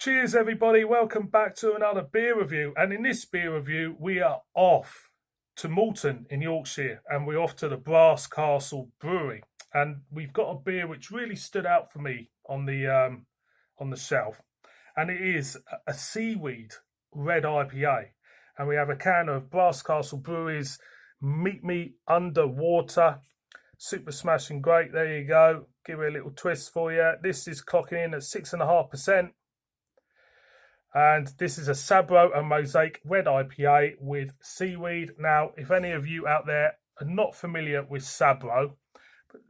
Cheers, everybody. Welcome back to another beer review. And in this beer review, we are off to Malton in Yorkshire and we're off to the Brass Castle Brewery. And we've got a beer which really stood out for me on the shelf. And it is a seaweed red IPA. And we have a can of Brass Castle Brewery's Meet Me Underwater. Super smashing great. There you go. Give it a little twist for you. This is clocking in at 6.5%. And this is a Sabro and Mosaic red IPA with seaweed. Now, if any of you out there are not familiar with Sabro,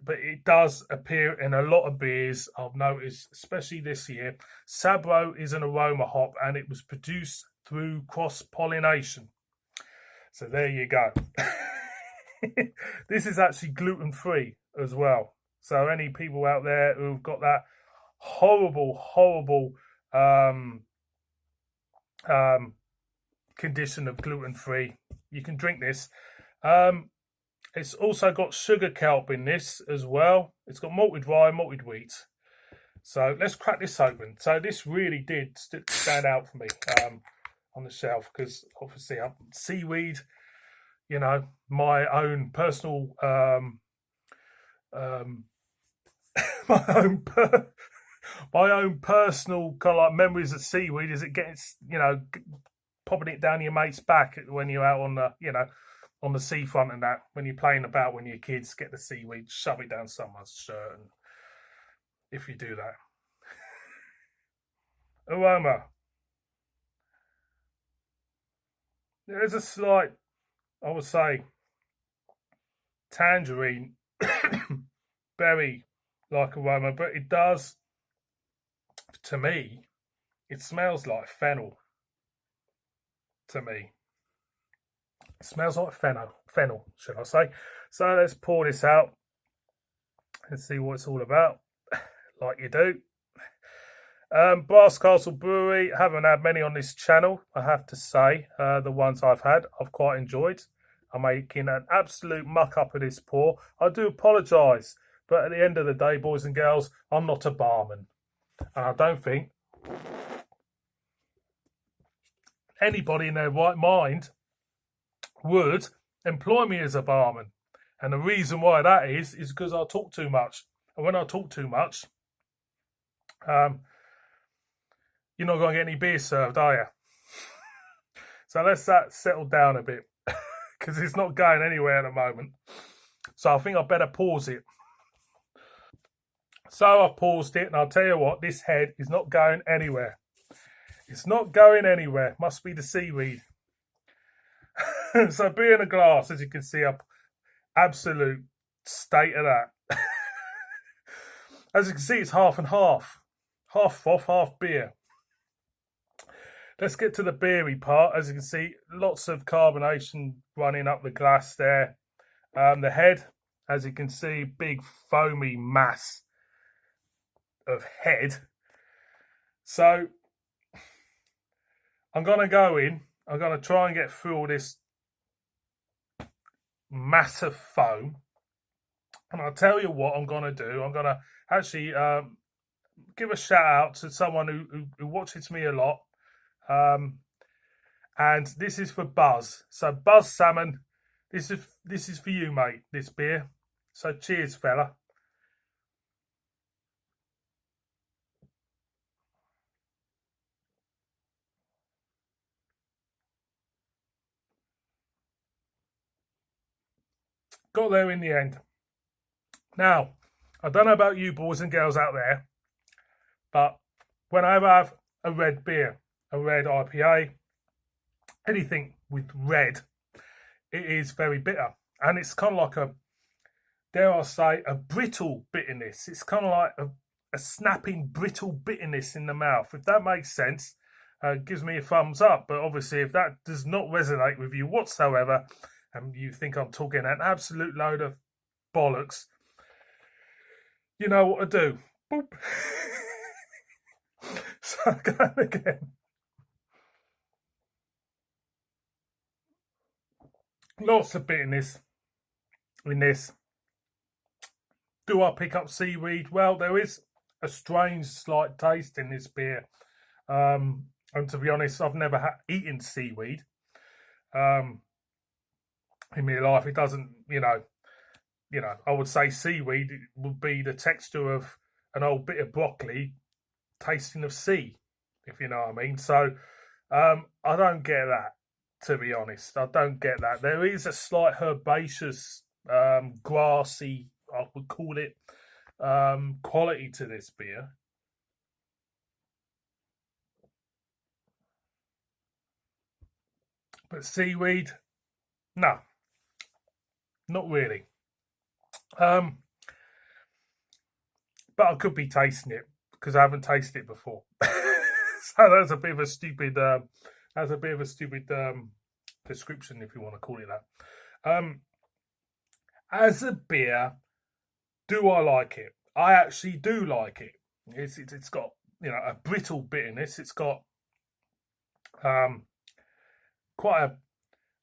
but it does appear in a lot of beers, I've noticed, especially this year. Sabro is an aroma hop and it was produced through cross-pollination. So there you go. This is actually gluten-free as well. So any people out there who've got that horrible condition of gluten-free, you can drink this. It's also got sugar kelp in this as well. It's got malted rye, malted wheat. So let's crack this open. So this really did stand out for me on the shelf because obviously seaweed, you know, my own personal my own personal kind of like memories of seaweed is it gets, you know, popping it down your mate's back when you're out on the, you know, on the seafront and that, when you're playing about when you're kids, get the seaweed, shove it down someone's shirt, and if you do that. Aroma. There is a slight, I would say, tangerine, berry-like aroma, but it does, to me, it smells like fennel. To me, it smells like fennel, should I say? So let's pour this out and see what it's all about, like you do. Brass Castle Brewery, haven't had many on this channel, I have to say. The ones I've had, I've quite enjoyed. I'm making an absolute muck up of this pour. I do apologise, but at the end of the day, boys and girls, I'm not a barman. And I don't think anybody in their right mind would employ me as a barman. And the reason why that is because I talk too much. And when I talk too much, you're not going to get any beer served, are you? So let's that settle down a bit because it's not going anywhere at the moment. So I think I better pause it. So I've paused it, and I'll tell you what, this head is not going anywhere. It's not going anywhere. Must be the seaweed. So beer in a glass, as you can see, up absolute state of that. As you can see, it's half and half. Half froth, half beer. Let's get to the beery part. As you can see, lots of carbonation running up the glass there. The head, as you can see, big foamy mass of head. So I'm going to go in. I'm going to try and get through all this massive foam. And I'll tell you what I'm going to do. I'm going to actually give a shout out to someone who watches me a lot. And this is for Buzz. So Buzz Salmon, this is for you, mate, this beer. So cheers, fella. Got there in the end. Now, I don't know about you boys and girls out there, but when I have a red beer, a red IPA, anything with red, it is very bitter. And it's kind of like a, dare I say, a brittle bitterness. It's kind of like a snapping, brittle bitterness in the mouth. If that makes sense, gives me a thumbs up. But obviously, if that does not resonate with you whatsoever, and you think I'm talking an absolute load of bollocks, you know what to do. Boop. So going again. Lots of bitterness in this. Do I pick up seaweed? Well, there is a strange slight taste in this beer. And to be honest, I've never eaten seaweed um, in my life. It doesn't, I would say seaweed would be the texture of an old bit of broccoli tasting of sea, if you know what I mean. So I don't get that, to be honest. I don't get that. There is a slight herbaceous, grassy, I would call it, quality to this beer. But seaweed, no, not really. Um, but I could be tasting it because I haven't tasted it before. So that's a bit of a stupid. That's a bit of a stupid description, if you want to call it that. As a beer, do I like it? I actually do like it. It's got a brittle bitterness. It's got um, quite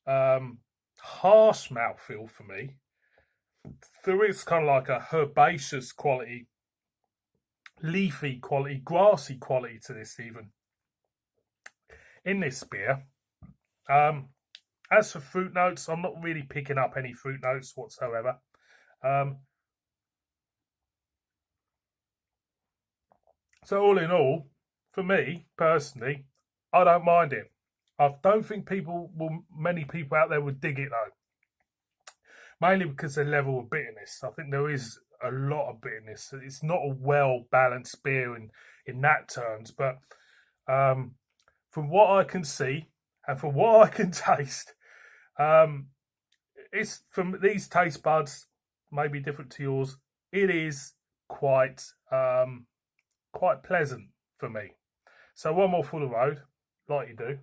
a harsh mouthfeel for me. There is kind of like a herbaceous quality, leafy quality, grassy quality to this even in this beer. As for fruit notes, I'm not really picking up any fruit notes whatsoever. So all in all, for me personally, I don't mind it. I don't think many people out there would dig it though. Mainly because the level of bitterness. I think there is a lot of bitterness. It's not a well balanced beer in that terms, but from what I can see and from what I can taste, it's from these taste buds, maybe different to yours. It is quite pleasant for me. So one more for the road, like you do.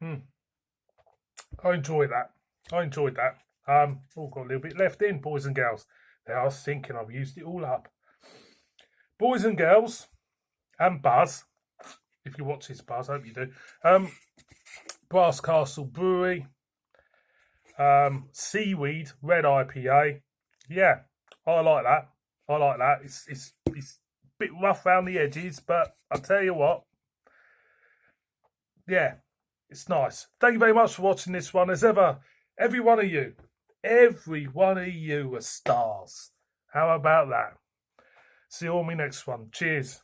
Mm, I enjoy that. I enjoyed that. Got a little bit left in, boys and girls. Now I was thinking I've used it all up. Boys and girls, and Buzz, if you watch this, Buzz, I hope you do. Brass Castle Brewery, Seaweed Red IPA. Yeah, I like that. I like that. It's a bit rough around the edges, but I tell you what, yeah, it's nice. Thank you very much for watching this one. As ever, every one of you are stars. How about that? See you on my next one. Cheers.